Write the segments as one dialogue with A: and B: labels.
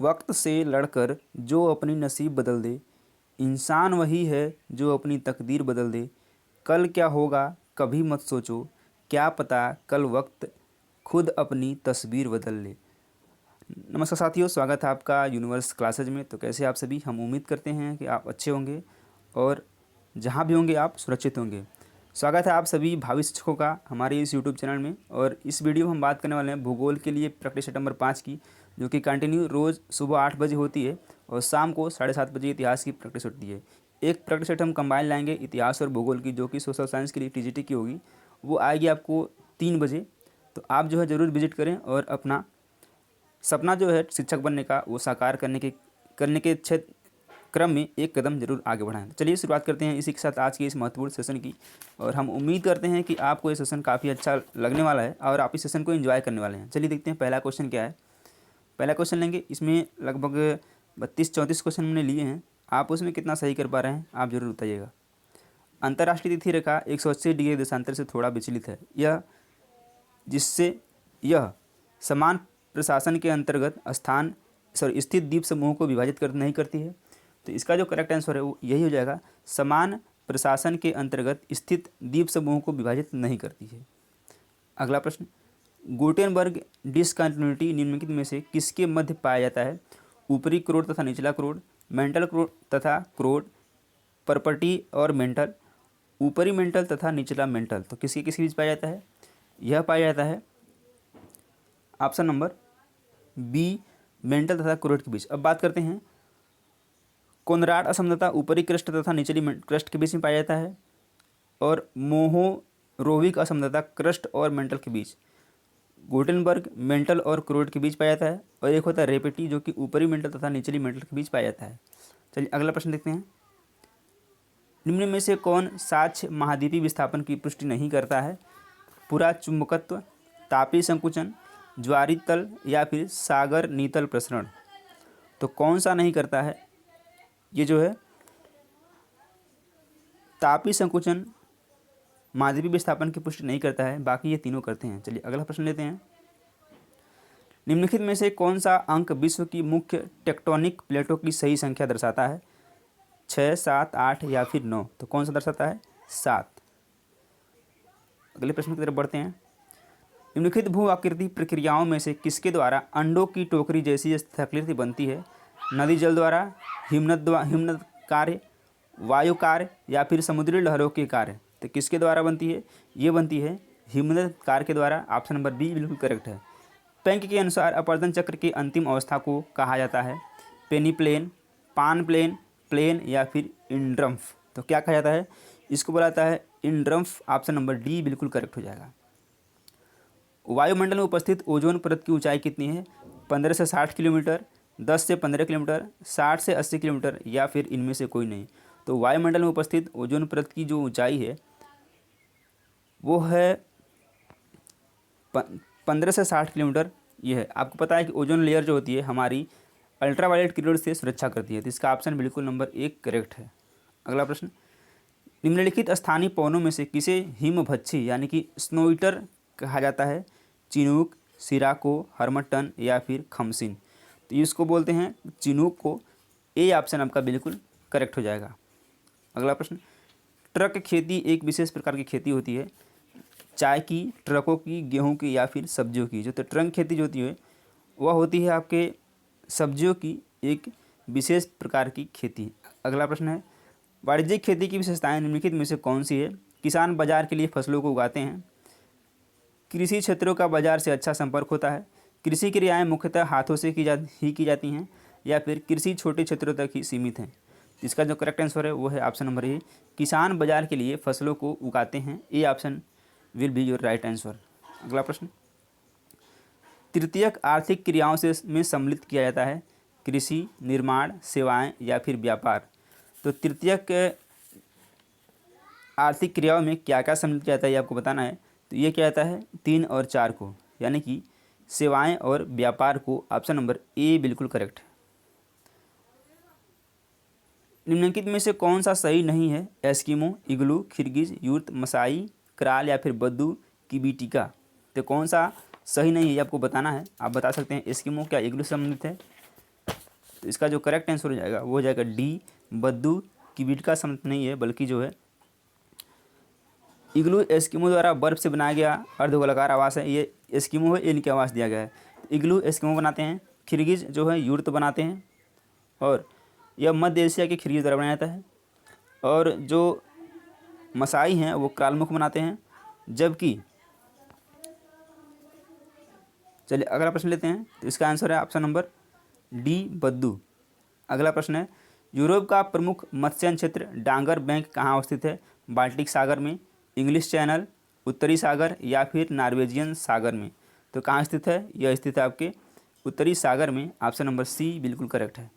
A: वक्त से लड़कर जो अपनी नसीब बदल दे, इंसान वही है जो अपनी तकदीर बदल दे। कल क्या होगा कभी मत सोचो, क्या पता कल वक्त खुद अपनी तस्वीर बदल ले। नमस्कार साथियों, स्वागत है आपका यूनिवर्स क्लासेज में। तो कैसे आप सभी? हम उम्मीद करते हैं कि आप अच्छे होंगे और जहाँ भी होंगे आप सुरक्षित होंगे। स्वागत है आप सभी भावी शिक्षकों का हमारे इस यूट्यूब चैनल में। और इस वीडियो में हम बात करने वाले हैं भूगोल के लिए प्रैक्टिस सेट नंबर 5 की, जो कि कंटिन्यू रोज़ सुबह 8 बजे होती है और शाम को 7:30 बजे इतिहास की प्रैक्टिस होती है। एक प्रैक्टिस सेट हम कंबाइन लाएंगे इतिहास और भूगोल की, जो कि सोशल साइंस के लिए टीजीटी की होगी। वो आएगी आपको 3 बजे। तो आप जो है ज़रूर विजिट करें और अपना सपना जो है शिक्षक बनने का वो साकार करने के क्षेत्र क्रम में एक कदम जरूर आगे बढ़ाएं। तो चलिए शुरुआत करते हैं इसी के साथ आज के इस महत्वपूर्ण सेशन की। और हम उम्मीद करते हैं कि आपको ये सेशन काफ़ी अच्छा लगने वाला है और आप इस सेशन को एंजॉय करने वाले हैं। चलिए देखते हैं पहला क्वेश्चन क्या है। पहला क्वेश्चन लेंगे, इसमें लगभग 32-34 क्वेश्चन हमने लिए हैं। आप उसमें कितना सही कर पा रहे हैं आप जरूर बताइएगा। अंतर्राष्ट्रीय तिथि रेखा 180 डिग्री देशांतर से थोड़ा विचलित है, जिससे यह समान प्रशासन के अंतर्गत स्थित द्वीप समूह को विभाजित नहीं करती है। तो इसका जो करेक्ट आंसर है वो यही हो जाएगा, समान प्रशासन के अंतर्गत स्थित द्वीप समूह को विभाजित नहीं करती है। अगला प्रश्न, गुटेनबर्ग डिसकंटिन्यूटी निम्नलिखित में से किसके मध्य पाया जाता है? ऊपरी क्रोड तथा निचला क्रोड, मेंटल क्रोड तथा क्रोड, परपटी और मेंटल, ऊपरी मेंटल तथा निचला मेंटल। तो किसके बीच पाया जाता है? यह पाया जाता है ऑप्शन नंबर बी, मेंटल तथा क्रोड के बीच। अब बात करते हैं, कोनराड असमता ऊपरी क्रस्ट तथा निचली क्रस्ट के बीच में पाया जाता है, और मोहोरोविक असमता क्रस्ट और मेंटल के बीच। गुटेनबर्ग मेंटल और क्रोड के बीच पाया जाता है, और एक होता है रेपेटी जो कि ऊपरी मेंटल तथा निचली मेंटल के बीच पाया जाता है। चलिए अगला प्रश्न देखते हैं, निम्न में से कौन साक्ष्य महाद्वीपीय विस्थापन की पुष्टि नहीं करता है? पूरा चुंबकत्व, तापीय संकुचन, ज्वारीय तल या फिर सागर नीतल प्रसरण। तो कौन सा नहीं करता है? ये जो है तापीय संकुचन महाद्वीपीय विस्थापन की पुष्टि नहीं करता है, बाकी ये तीनों करते हैं। चलिए अगला प्रश्न लेते हैं, निम्नलिखित में से कौन सा अंक विश्व की मुख्य टेक्टोनिक प्लेटों की सही संख्या दर्शाता है? 6, 7, 8 या फिर 9। तो कौन सा दर्शाता है? 7। अगले प्रश्न की तरफ बढ़ते हैं, निम्नलिखित भू आकृति प्रक्रियाओं में से किसके द्वारा अंडों की टोकरी जैसी स्थलाकृति बनती है? नदी जल द्वारा, हिमनद कार्य, वायु कार्य या फिर समुद्री लहरों के कार्य। तो किसके द्वारा बनती है? ये बनती है हिमनद कार्य के द्वारा। ऑप्शन नंबर बी बिल्कुल करेक्ट है। पैंक के अनुसार अपर्दन चक्र की अंतिम अवस्था को कहा जाता है? पेनीप्लेन, पान प्लेन, प्लेन या फिर इंड्रम्फ। तो क्या कहा जाता है? इसको बोला जाता है इंड्रम्फ। ऑप्शन नंबर डी बिल्कुल करेक्ट हो जाएगा। वायुमंडल में उपस्थित ओजोन परत की ऊंचाई कितनी है? 15 से 60 किलोमीटर, 10 से 15 किलोमीटर, 60 से 80 किलोमीटर या फिर इनमें से कोई नहीं। तो वायुमंडल में उपस्थित ओजोन परत की जो ऊंचाई है वो है 15 से 60 किलोमीटर। ये है, आपको पता है कि ओजोन लेयर जो होती है हमारी अल्ट्रावायलेट किरणों से सुरक्षा करती है। तो इसका ऑप्शन बिल्कुल नंबर 1 करेक्ट है। अगला प्रश्न, निम्नलिखित स्थानीय पवनों में से किसे हिमभक्षी यानी कि स्नोइटर कहा जाता है? चिनूक, सिराको, हर्मटन या फिर खमसिन। तो इसको बोलते हैं चिनूक को। ए ऑप्शन आपका बिल्कुल करेक्ट हो जाएगा। अगला प्रश्न, ट्रक खेती एक विशेष प्रकार की खेती होती है? चाय की, ट्रकों की, गेहूं की या फिर सब्जियों की। जो तो ट्रक खेती जो होती है वह होती है आपके सब्जियों की एक विशेष प्रकार की खेती। अगला प्रश्न है, वाणिज्यिक खेती की विशेषताएं निम्नलिखित में से कौन सी है? किसान बाजार के लिए फसलों को उगाते हैं, कृषि क्षेत्रों का बाजार से अच्छा संपर्क होता है, कृषि क्रियाएं मुख्यतः हाथों से की जाती हैं, या फिर कृषि छोटे क्षेत्रों तक ही सीमित हैं। इसका जो करेक्ट आंसर है वो है ऑप्शन नंबर ए, किसान बाजार के लिए फसलों को उगाते हैं। A option will be your right answer. अगला प्रश्न, तृतीयक आर्थिक क्रियाओं से में सम्मिलित किया जाता है? कृषि, निर्माण, सेवाएं या फिर व्यापार। तो तृतीयक आर्थिक क्रियाओं में क्या क्या सम्मिलित किया जाता है ये आपको बताना है। तो ये क्या जाता है 3 और 4 को, यानी कि सेवाएं और व्यापार को। ऑप्शन नंबर ए बिल्कुल करेक्ट है। निम्नलिखित में से कौन सा सही नहीं है? एस्किमो, इग्लू, किर्गिज, यूर्त, मसाई, क्राल या फिर बद्दू किबिटिका। तो कौन सा सही नहीं है ये आपको बताना है। आप बता सकते हैं एस्किमो क्या इग्लू से संबंधित है? तो इसका जो करेक्ट आंसर हो जाएगा वो हो जाएगा डी, बद्दू किबिट का शब्द नहीं है, बल्कि जो है इग्लू एस्किमो द्वारा बर्फ से बनाया गया अर्धगोलाकार आवास है। ये एस्किमो है, इनके आवास दिया गया है। इग्लू एस्किमो बनाते हैं। खिरगिज जो है यूर्त बनाते हैं, और यह मध्य एशिया के खिरगिज द्वारा बनाया जाता है। और जो मसाई हैं वो क्रालमुख बनाते हैं। जबकि चलिए अगला प्रश्न लेते हैं, तो इसका आंसर है ऑप्शन नंबर डी, बद्दू। अगला प्रश्न है, यूरोप का प्रमुख मत्स्यन क्षेत्र डांगर बैंक कहाँ अवस्थित है? बाल्टिक सागर में, इंग्लिश चैनल, उत्तरी सागर या फिर नॉर्वेजियन सागर में? तो कहाँ स्थित है? यह स्थित है आपके उत्तरी सागर में। ऑप्शन नंबर सी बिल्कुल करेक्ट है।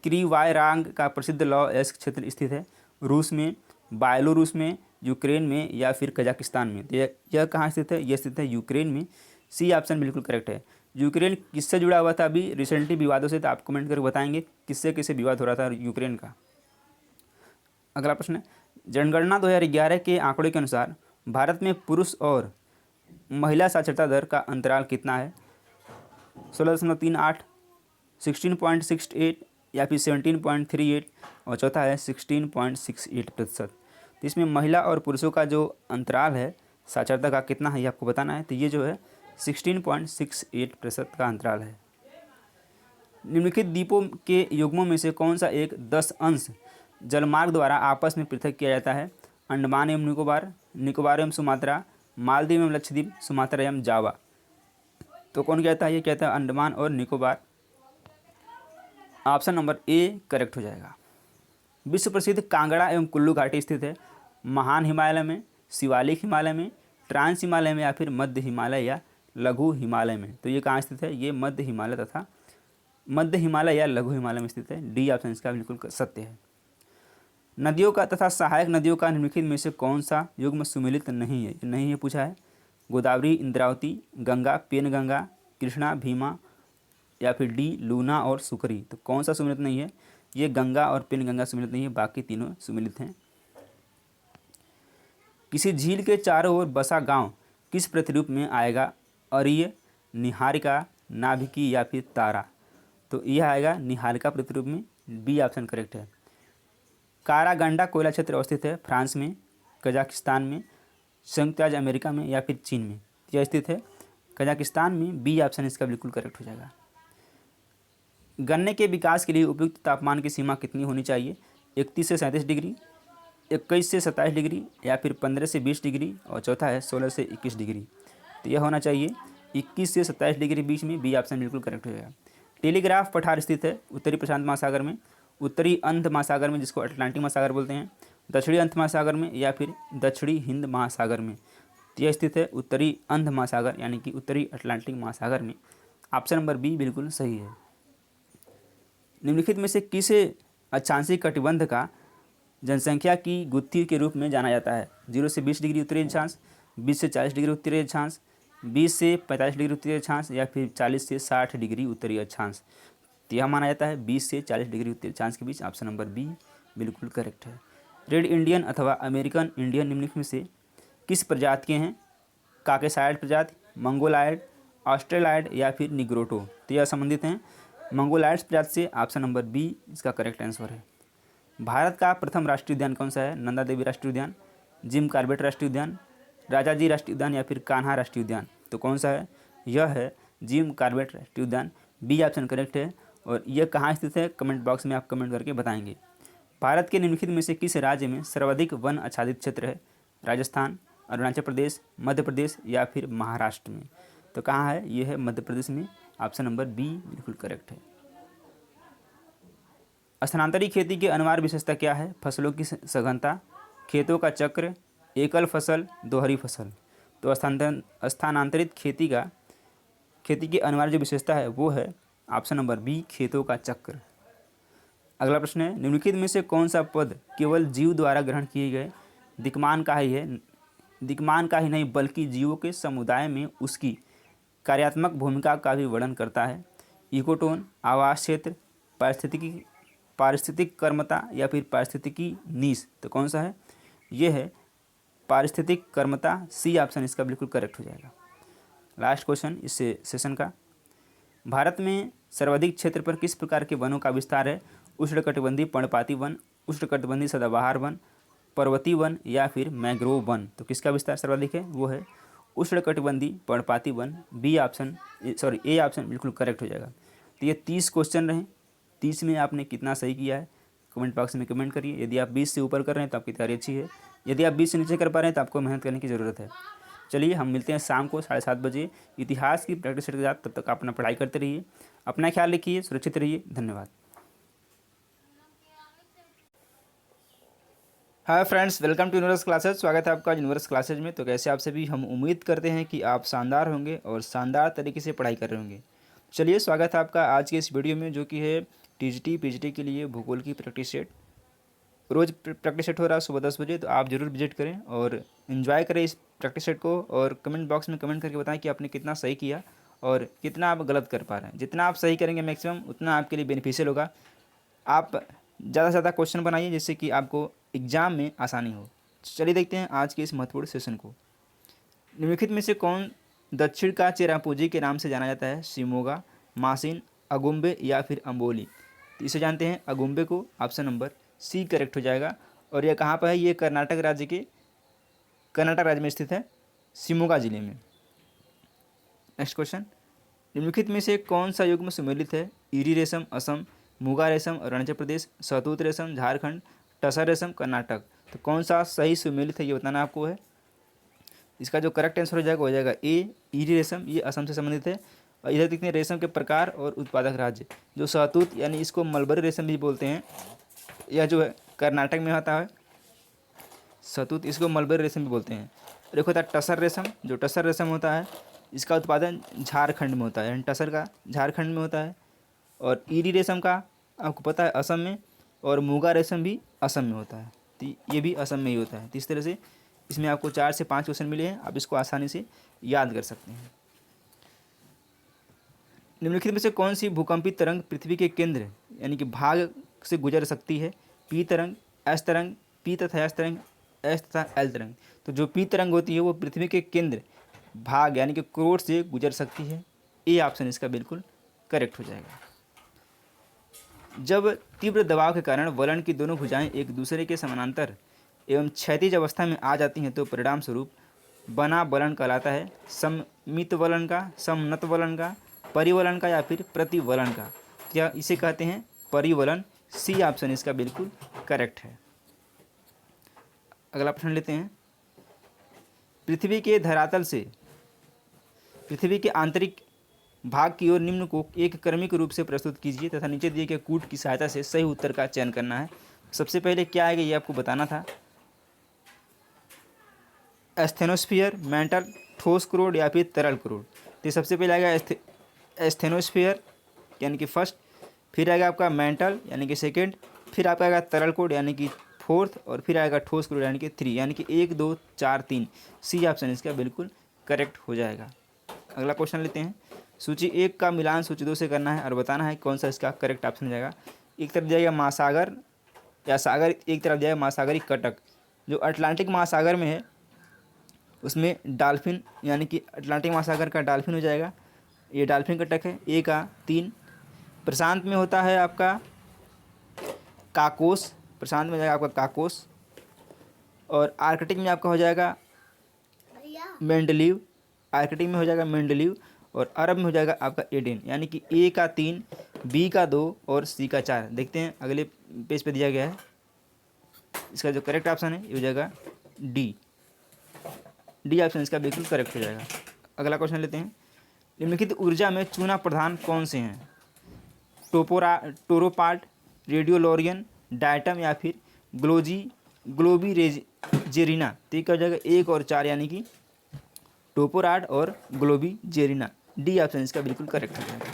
A: क्रीवायरांग का प्रसिद्ध लौह अयस्क क्षेत्र स्थित है रूस में, बेलारूस में, यूक्रेन में या फिर कजाकिस्तान में? तो यह कहाँ स्थित है? यह स्थित है यूक्रेन में। सी ऑप्शन बिल्कुल करेक्ट है। यूक्रेन किससे जुड़ा हुआ था अभी रिसेंटली विवादों से? तो आप कमेंट करके बताएंगे किससे किससे विवाद हो रहा था यूक्रेन का। अगला प्रश्न है, जनगणना 2011 के आंकड़े के अनुसार भारत में पुरुष और महिला साक्षरता दर का अंतराल कितना है? 16.38, 16.68 या फिर 17.38, और चौथा है 16.68%। तो इसमें महिला और पुरुषों का जो अंतराल है साक्षरता का कितना है ये आपको बताना है। तो ये जो है 16.68% का अंतराल है। निम्नलिखित द्वीपों के युग्मों में से कौन सा एक 10 अंश जलमार्ग द्वारा आपस में पृथक किया जाता है? अंडमान एवं निकोबार, निकोबार एवं सुमात्रा, मालदीव एवं लक्षद्वीप, सुमात्रा एवं जावा? तो कौन कहता है? ये कहता है अंडमान और Nicobar. Option number A correct हो जाएगा। विश्व प्रसिद्ध कांगड़ा एवं कुल्लू घाटी स्थित है महान हिमालय में, शिवालिक हिमालय में, ट्रांस हिमालय में या फिर मध्य हिमालय या लघु हिमालय में? तो ये कहाँ स्थित है? ये मध्य हिमालय तथा मध्य हिमालय या लघु हिमालय में स्थित है। डी ऑप्शन इसका बिल्कुल सत्य है। नदियों का तथा सहायक नदियों का निम्नलिखित में से कौन सा युग्म सुमेलित नहीं है? नहीं है पूछा है। गोदावरी, इंद्रावती, गंगा, पेनगंगा, कृष्णा, भीमा या फिर डी लूना और सुकरी? तो कौन सा सुमेलित नहीं है? ये गंगा और पेनगंगा सुमेलित नहीं है, बाकी तीनों सुमेलित हैं। किसी झील के चारों ओर बसा गांव किस प्रतिरूप में आएगा? अरिय, निहारिका, नाभिकी या फिर तारा? तो यह आएगा निहारिका प्रतिरूप में। बी ऑप्शन करेक्ट है। कारागंडा कोयला क्षेत्र अवस्थित है फ्रांस में, कजाकिस्तान में, संयुक्त राज्य अमेरिका में या फिर चीन में? यह स्थित है कजाकिस्तान में। बी ऑप्शन इसका बिल्कुल करेक्ट हो जाएगा। गन्ने के विकास के लिए उपयुक्त तापमान की सीमा कितनी होनी चाहिए? 31 से 37 डिग्री, 21 से 27 डिग्री या फिर 15 से 20 डिग्री, और चौथा है 16 से 21 डिग्री? तो यह होना चाहिए 21 से 27 डिग्री बीच में। बी ऑप्शन बिल्कुल करेक्ट हो जाएगा। टेलीग्राफ पठार स्थित है उत्तरी प्रशांत महासागर में, उत्तरी अंध महासागर में जिसको अटलांटिक महासागर बोलते हैं, दक्षिणी अंध महासागर में या फिर दक्षिणी हिंद महासागर में? तो यह स्थित है उत्तरी अंध महासागर यानी कि उत्तरी अटलांटिक महासागर में। ऑप्शन नंबर बी बिल्कुल सही है। निम्नलिखित में से किस अक्षांशीय कटिबंध का जनसंख्या की गुत्थी के रूप में जाना जाता है? 0 से 20 डिग्री उत्तरी अक्षांश, 20 से 40 डिग्री उत्तरी अक्षांश, 20 से 45 डिग्री उत्तरी अक्षांश या फिर 40 से 60 डिग्री उत्तरी अक्षांश? तो यह माना जाता है 20 से 40 डिग्री उत्तरी अक्षांश के बीच। ऑप्शन नंबर बी बिल्कुल करेक्ट है। रेड इंडियन अथवा अमेरिकन इंडियन निम्नलिखित में से किस प्रजाति के हैं? काकेसाइड प्रजाति, मंगोलायड, ऑस्ट्रेलायड या फिर निग्रोटो? तो यह संबंधित हैं मंगोलायड्स प्रजाति से। ऑप्शन नंबर बी इसका करेक्ट आंसर है। भारत का प्रथम राष्ट्रीय उद्यान कौन सा है? नंदा देवी राष्ट्रीय उद्यान, जिम कॉर्बेट राष्ट्रीय उद्यान, राजाजी राष्ट्रीय उद्यान या फिर कान्हा राष्ट्रीय उद्यान? तो कौन सा है? यह है जिम कॉर्बेट राष्ट्रीय उद्यान। बी ऑप्शन करेक्ट है। और यह कहाँ स्थित है? कमेंट बॉक्स में आप कमेंट करके बताएंगे। भारत के निम्नलिखित में से किस राज्य में सर्वाधिक वन आच्छादित क्षेत्र है? राजस्थान, अरुणाचल प्रदेश, मध्य प्रदेश या फिर महाराष्ट्र में? तो कहाँ है? यह है मध्य प्रदेश में। ऑप्शन नंबर बी बिल्कुल करेक्ट है। स्थानांतरित खेती की अनिवार्य विशेषता क्या है? फसलों की सघनता, खेतों का चक्र, एकल फसल, दोहरी फसल? तो स्थानांतरित खेती की अनिवार्य जो विशेषता है वो है ऑप्शन नंबर बी खेतों का चक्र। अगला प्रश्न है, निम्नलिखित में से कौन सा पद केवल जीव द्वारा ग्रहण किए गए दिक्मान का ही है? दिक्मान का ही नहीं बल्कि जीवों के समुदाय में उसकी कार्यात्मक भूमिका का भी वर्णन करता है। इकोटोन, आवास क्षेत्र, पारिस्थितिक कर्मता या फिर पारिस्थितिकी नीश? तो कौन सा है? ये है पारिस्थितिक कर्मता। सी ऑप्शन इसका बिल्कुल करेक्ट हो जाएगा। लास्ट क्वेश्चन इस सेशन का, भारत में सर्वाधिक क्षेत्र पर किस प्रकार के वनों का विस्तार है? उष्णकटिबंधीय पर्णपाती वन, उष्णकटिबंधीय सदाबहार वन, पर्वतीय वन या फिर मैंग्रोव वन। तो किसका विस्तार सर्वाधिक है? वो है उष्णकटिबंधीय पर्णपाती वन। ए ऑप्शन बिल्कुल करेक्ट हो जाएगा। तो ये 30 क्वेश्चन रहे। 30 में आपने कितना सही किया है कमेंट बॉक्स में कमेंट करिए। यदि आप 20 से ऊपर कर रहे हैं तो आपकी तैयारी अच्छी है, यदि आप 20 से नीचे कर पा रहे हैं तो आपको मेहनत करने की ज़रूरत है। चलिए हम मिलते हैं शाम को 7:30 बजे इतिहास की प्रैक्टिस सेट के साथ। तब तक आप अपना पढ़ाई करते रहिए, अपना ख्याल रखिए, सुरक्षित रहिए। धन्यवाद। Hi friends, welcome to universe classes. स्वागत है आपका यूनिवर्स क्लासेज में। तो कैसे आप सभी, हम उम्मीद करते हैं कि आप शानदार होंगे और शानदार तरीके से पढ़ाई कर रहे होंगे। चलिए स्वागत है आपका आज के इस वीडियो में, जो कि है टीजीटी पीजीटी के लिए भूगोल की प्रैक्टिस सेट। रोज़ प्रैक्टिस सेट हो रहा है सुबह 10 बजे, तो आप ज़रूर विजिट करें और इन्जॉय करें इस प्रैक्टिस सेट को। और कमेंट बॉक्स में कमेंट करके बताएं कि आपने कितना सही किया और कितना आप गलत कर पा रहे हैं। जितना आप सही करेंगे मैक्सिमम, उतना आपके लिए बेनिफिशियल होगा। आप ज़्यादा से ज़्यादा क्वेश्चन बनाइए जिससे कि आपको एग्जाम में आसानी हो। चलिए देखते हैं आज के इस महत्वपूर्ण सेशन को। निम्नलिखित में से कौन दक्षिण का चेरापूंजी के नाम से जाना जाता है? शिमोगा, मासिन, अगुम्बे या फिर अम्बोली। तो इसे जानते हैं अगुम्बे को। ऑप्शन नंबर सी करेक्ट हो जाएगा। और यह कहाँ पर है? ये कर्नाटक राज्य में स्थित है, शिमोगा जिले में। नेक्स्ट क्वेश्चन, निम्नलिखित में से कौन सा युग्म सुमेलित है? ईरी रेशम असम, मुगा रेशम अरुणाचल प्रदेश, शहतूत रेशम झारखंड, टसर रेशम कर्नाटक। तो कौन सा सही सुमेलित है ये बताना आपको है। इसका जो करेक्ट आंसर हो जाएगा ए, ईरी रेशम। ये असम से संबंधित है। और इधर देखते हैं रेशम के प्रकार और उत्पादक राज्य। जो शहतूत यानी इसको मलबरी रेशम भी बोलते हैं, यह जो है कर्नाटक में आता है। शहतूत इसको मलबरी रेशम भी बोलते हैं। और एक होता है टसर रेशम। जो टसर रेशम होता है इसका उत्पादन झारखंड में होता है, यानी टसर का झारखंड में होता है। और ईरी रेशम का आपको पता है असम में, और मुगा रेशम भी असम में होता है। तो ये भी असम में ही होता है। तो इस तरह से इसमें आपको 4 से 5 क्वेश्चन मिले हैं, आप इसको आसानी से याद कर सकते हैं। निम्नलिखित में से कौन सी भूकंपी तरंग पृथ्वी के केंद्र यानी कि भाग से गुजर सकती है? पी तरंग, एस तरंग, पी तथा एस तरंग, एस तथा एल तरंग। तो जो पी तरंग होती है वो पृथ्वी के केंद्र भाग यानी कि कोर से गुजर सकती है। ए ऑप्शन इसका बिल्कुल करेक्ट हो जाएगा। जब तीव्र दबाव के कारण वलन की दोनों भुजाएं एक दूसरे के समानांतर एवं क्षैतिज अवस्था में आ जाती हैं तो परिणाम स्वरूप बना वलन कहलाता है। सममित वलन का, समनत वलन का, परिवलन का या फिर प्रतिवलन का। क्या इसे कहते हैं? परिवलन। सी ऑप्शन इसका बिल्कुल करेक्ट है। अगला प्रश्न लेते हैं। पृथ्वी के धरातल से पृथ्वी के आंतरिक भाग की ओर निम्न को एक क्रमिक रूप से प्रस्तुत कीजिए तथा नीचे दिए गए कूट की सहायता से सही उत्तर का चयन करना है। सबसे पहले क्या आएगा ये आपको बताना था। एस्थेनोस्फीयर, मेंटल, ठोस क्रोड या फिर तरल क्रोड। तो सबसे पहले आएगा एस्थेनोस्फीयर यानी कि फर्स्ट, फिर आएगा आपका मेंटल यानी कि सेकेंड, फिर आपका आएगा तरल क्रोड यानी कि फोर्थ, और फिर आएगा ठोस क्रोड यानी कि 3, यानी कि 1 2 4 3। सी ऑप्शन इसका बिल्कुल करेक्ट हो जाएगा। अगला क्वेश्चन लेते हैं। सूची 1 का मिलान सूची 2 से करना है और बताना है कौन सा इसका करेक्ट ऑप्शन हो जाएगा। एक तरफ जाएगा महासागर या सागर, एक तरफ जाएगा महासागरी कटक। जो अटलांटिक महासागर में है उसमें डॉल्फिन यानी कि अटलांटिक महासागर का डॉल्फिन हो जाएगा, ये डॉल्फिन कटक है। ए का 3। प्रशांत में होता है आपका काकोस, प्रशांत में हो जाएगा आपका काकोस। और आर्कटिक में आपका हो जाएगा मेंडलीव, आर्कटिक में हो जाएगा मेंडलीव। और अरब में हो जाएगा आपका एडेन, यानी कि ए का 3, बी का 2 और सी का 4। देखते हैं अगले पेज पे दिया गया है। इसका जो करेक्ट ऑप्शन है ये हो जाएगा डी। डी ऑप्शन इसका बिल्कुल करेक्ट हो जाएगा। अगला क्वेश्चन लेते हैं। निम्नलिखित ऊर्जा में चूना प्रधान कौन से हैं? टोरोपार्ट, रेडियोलोरियन, डायटम या फिर ग्लोबीजेरिना। तो ये क्या हो जाएगा 1 और 4, यानी कि टोपोराड और ग्लोबीजेरिना। डी ऑप्शन इसका बिल्कुल करेक्ट हो जाएगा।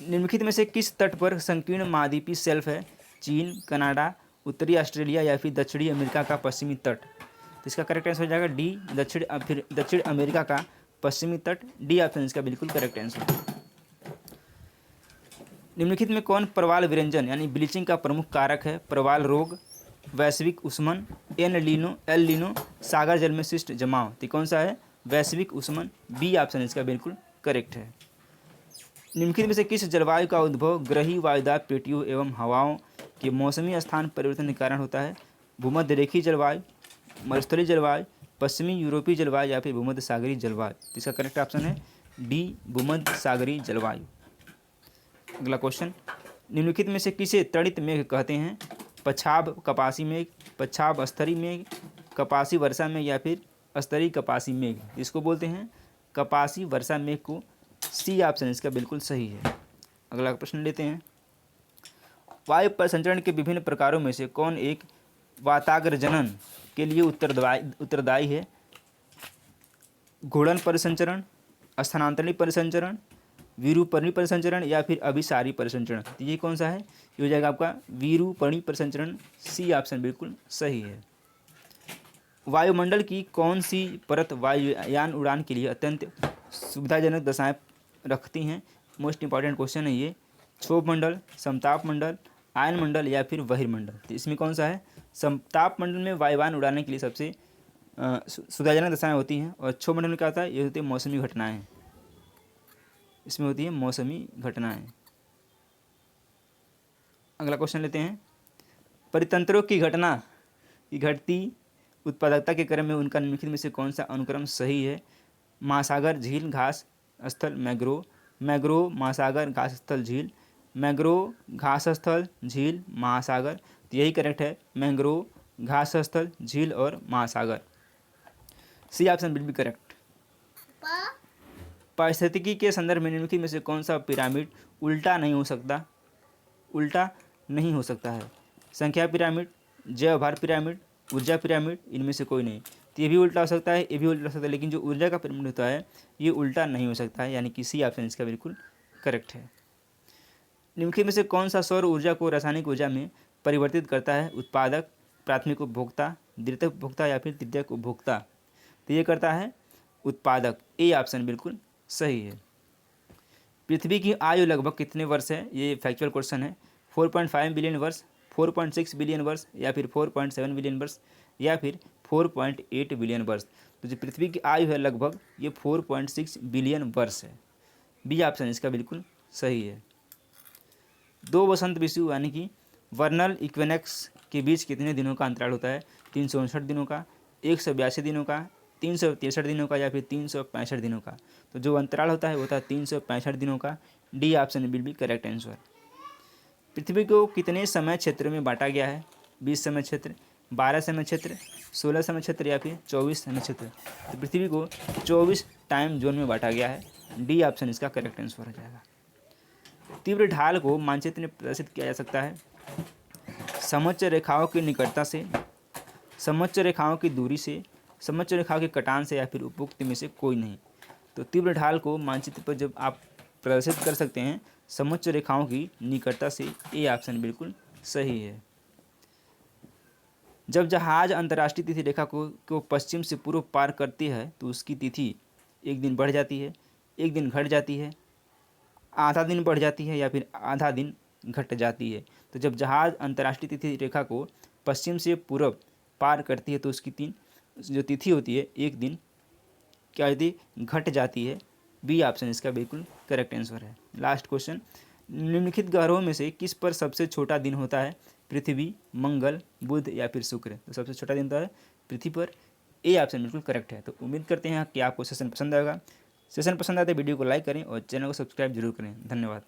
A: निम्नलिखित में से किस तट पर संकीर्ण महाद्वीपीय शेल्फ है? चीन, कनाडा, उत्तरी ऑस्ट्रेलिया या फिर दक्षिणी अमेरिका का पश्चिमी तट। तो इसका करेक्ट आंसर हो जाएगा डी, दक्षिण अमेरिका का पश्चिमी तट। डी ऑप्शन इसका बिल्कुल करेक्ट आंसर। निम्नलिखित में कौन प्रवाल विरंजन यानी ब्लीचिंग का प्रमुख कारक है? प्रवाल रोग, वैश्विक उष्मन, एल लीनो, सागर जल में शिष्ट जमाव। तो कौन सा है? वैश्विक उष्मन। बी ऑप्शन इसका बिल्कुल करेक्ट है। निम्नलिखित में से किस जलवायु का उद्भव ग्रही वायुदाब पेटियों एवं हवाओं के मौसमी स्थान परिवर्तन के कारण होता है? भूमध्य रेखीय जलवायु, मरुस्थलीय जलवायु, पश्चिमी यूरोपीय जलवायु या फिर भूमध्य सागरीय जलवायु। तो इसका करेक्ट ऑप्शन है डी, भूमध्य सागरीय जलवायु। अगला क्वेश्चन, निम्नलिखित में से किसे तड़ित मेघ कहते हैं? पछाब कपासी मेघ, पछाब स्तरी मेघ, कपासी वर्षा मेघ या फिर स्तरी कपासी मेघ। इसको बोलते हैं कपासी वर्षा मेघ को। सी ऑप्शन इसका बिल्कुल सही है। अगला प्रश्न लेते हैं, वायु परिसंचरण के विभिन्न प्रकारों में से कौन एक वाताग्रजनन के लिए उत्तरदायी है? घूर्णन परिसंचरण, स्थानांतरणीय परिसंचरण, विरूपणीय परिसंचरण या फिर अभिसारी परिसंचरण। तो ये कौन सा है? ये हो जाएगा आपका विरूपणीय परिसंचरण। सी ऑप्शन बिल्कुल सही है। वायुमंडल की कौन सी परत वायुयान उड़ान के लिए अत्यंत सुविधाजनक दशाएं रखती हैं? मोस्ट इंपॉर्टेंट क्वेश्चन है ये। क्षोभ मंडल, समताप मंडल, आयन मंडल या फिर बहिर्मंडल। तो इसमें कौन सा है? समताप मंडल में वायुयान उड़ाने के लिए सबसे सुविधाजनक दशाएं होती हैं। और क्षोभ मंडल में क्या होता है? ये होती है मौसमी घटनाएं। इसमें होती है मौसमी घटनाएं। अगला क्वेश्चन लेते हैं, परितंत्रों की घटना की घटती उत्पादकता के क्रम में उनका निम्नलिखित में से कौन सा अनुक्रम सही है? महासागर, झील, घास स्थल, मैंग्रोव, मैंग्रोव, महासागर, घास स्थल, झील, मैंग्रोव, घास स्थल, झील, महासागर। तो यही करेक्ट है, मैंग्रोव, घास स्थल, झील और महासागर। सी ऑप्शन बिल्कुल करेक्ट। पारिस्थितिकी के संदर्भ में निम्नलिखित में से कौन सा पिरामिड उल्टा नहीं हो सकता? उल्टा नहीं हो सकता है? संख्या पिरामिड, जैव भार पिरामिड, ऊर्जा पिरामिड, इनमें से कोई नहीं। तो ये भी उल्टा हो सकता है, ये भी उल्टा हो सकता है, लेकिन जो ऊर्जा का पिरामिड होता है ये उल्टा नहीं हो सकता है, यानी कि सी ऑप्शन इसका बिल्कुल करेक्ट है। निम्नलिखित में से कौन सा सौर ऊर्जा को रासायनिक ऊर्जा में परिवर्तित करता है? उत्पादक, प्राथमिक उपभोक्ता, द्वितीयक उपभोक्ता या फिर तृतीयक उपभोक्ता। तो ये करता है उत्पादक। ए ऑप्शन बिल्कुल सही है। पृथ्वी की आयु लगभग कितने वर्ष है? ये फैक्चुअल क्वेश्चन है। 4.5 बिलियन वर्ष, 4.6 बिलियन वर्ष या फिर 4.7 बिलियन वर्ष या फिर 4.8 बिलियन वर्ष। तो जो पृथ्वी की आयु है लगभग ये 4.6 बिलियन वर्ष है। बी ऑप्शन इसका बिल्कुल सही है। दो वसंत ऋतु यानी कि वर्नल इक्विनेक्स के बीच कितने दिनों का अंतराल होता है? 359 दिनों का, 182 दिनों का, 363 दिनों का या फिर 365 दिनों का। तो जो अंतराल होता है वो होता है 365 दिनों का। D option will be correct answer. पृथ्वी को कितने समय क्षेत्र में बांटा गया है? 20 समय क्षेत्र, 12 समय क्षेत्र, 16 समय क्षेत्र या फिर 24 समय क्षेत्र। तो पृथ्वी को 24 टाइम जोन में बांटा गया है। डी ऑप्शन इसका करेक्ट आंसर हो जाएगा। तीव्र ढाल को मानचित्र में प्रदर्शित किया जा सकता है समोच्च रेखाओं की निकटता से, समोच्च रेखाओं की दूरी से, समोच्च रेखाओं के कटान से या फिर उपयुक्त में से कोई नहीं। तो तीव्र ढाल को मानचित्र पर जब आप प्रदर्शित कर सकते हैं समोच्च रेखाओं की निकटता से। ए ऑप्शन बिल्कुल सही है। जब जहाज अंतर्राष्ट्रीय तिथि रेखा को पश्चिम से पूर्व पार करती है तो उसकी तिथि एक दिन बढ़ जाती है, एक दिन घट जाती है, आधा दिन बढ़ जाती है या फिर आधा दिन घट जाती है। तो जब जहाज अंतर्राष्ट्रीय तिथि रेखा को पश्चिम से पूर्व पार करती है तो उसकी जो तिथि होती है एक दिन क्या होती है? घट जाती है। बी ऑप्शन इसका बिल्कुल करेक्ट आंसर है। लास्ट क्वेश्चन, निम्नलिखित ग्रहों में से किस पर सबसे छोटा दिन होता है? पृथ्वी, मंगल, बुध या फिर शुक्र। तो सबसे छोटा दिन होता है पृथ्वी पर। ए ऑप्शन बिल्कुल करेक्ट है। तो उम्मीद करते हैं कि आपको सेशन पसंद आएगा। सेशन पसंद आए तो वीडियो को लाइक करें और चैनल को सब्सक्राइब जरूर करें। धन्यवाद।